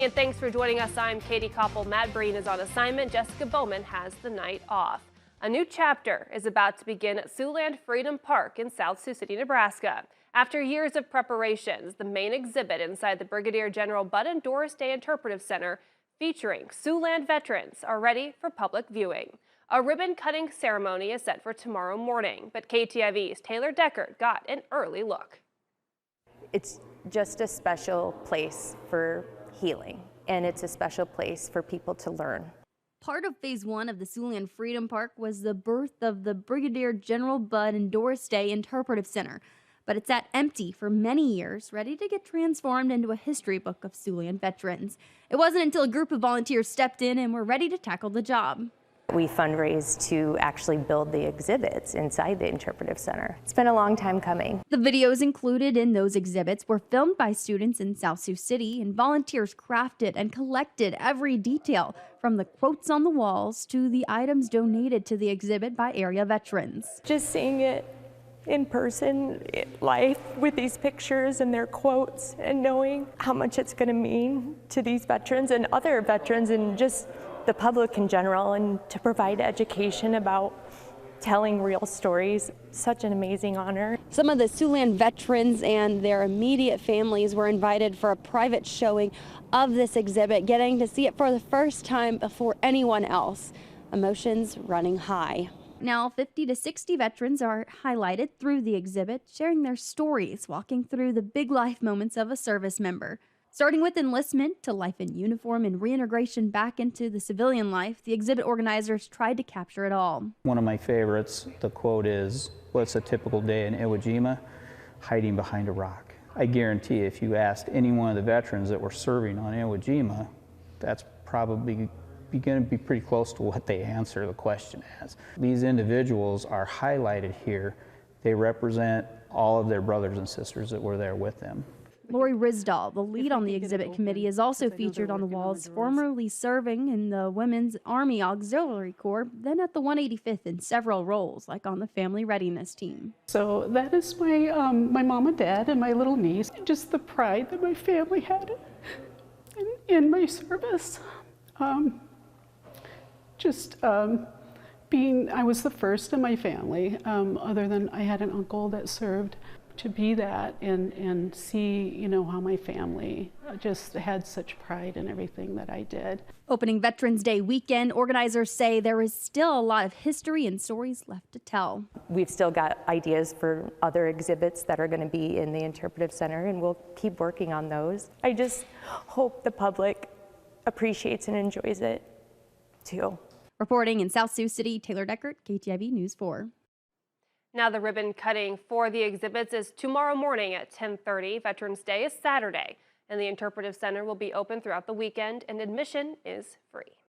And thanks for joining us. I'm Katie Koppel. Matt Breen is on assignment. Jessica Bowman has the night off. A new chapter is about to begin at Siouxland Freedom Park in South Sioux City, Nebraska. After years of preparations, the main exhibit inside the Brigadier General Bud and Doris Day Interpretive Center, featuring Siouxland veterans, are ready for public viewing. A ribbon-cutting ceremony is set for tomorrow morning, but KTIV's Taylor Deckard got an early look. It's just a special place for healing, and it's a special place for people to learn. Part of Phase 1 of the Siouxland Freedom Park was the birth of the Brigadier General Bud and Doris Day Interpretive Center, but it's sat empty for many years, ready to get transformed into a history book of Siouxland veterans. It wasn't until a group of volunteers stepped in and were ready to tackle the job. We fundraised to actually build the exhibits inside the Interpretive Center. It's been a long time coming. The videos included in those exhibits were filmed by students in South Sioux City, and volunteers crafted and collected every detail, from the quotes on the walls to the items donated to the exhibit by area veterans. Just seeing it in person, live, with these pictures and their quotes, and knowing how much it's going to mean to these veterans and other veterans and just the public in general, and to provide education about telling real stories. Such an amazing honor. Some of the Siouxland veterans and their immediate families were invited for a private showing of this exhibit, getting to see it for the first time before anyone else. Emotions running high. Now 50 to 60 veterans are highlighted through the exhibit, sharing their stories, walking through the big life moments of a service member. Starting with enlistment to life in uniform and reintegration back into the civilian life, the exhibit organizers tried to capture it all. One of my favorites, the quote is, "What's a typical day in Iwo Jima? Hiding behind a rock." I guarantee if you asked any one of the veterans that were serving on Iwo Jima, that's probably going to be pretty close to what they answer the question as. These individuals are highlighted here. They represent all of their brothers and sisters that were there with them. Lori Risdahl, the lead on the exhibit committee, is also featured on the walls, formerly serving in the Women's Army Auxiliary Corps, then at the 185th in several roles, like on the family readiness team. So that is my mom and dad and my little niece. Just the pride that my family had in my service. I was the first in my family, other than I had an uncle that served. To be that and see, how my family just had such pride in everything that I did. Opening Veterans Day weekend, organizers say there is still a lot of history and stories left to tell. We've still got ideas for other exhibits that are going to be in the Interpretive Center, and we'll keep working on those. I just hope the public appreciates and enjoys it too. Reporting in South Sioux City, Taylor Deckard, KTIV News 4. Now the ribbon cutting for the exhibits is tomorrow morning at 10:30. Veterans Day is Saturday, and the Interpretive Center will be open throughout the weekend, and admission is free.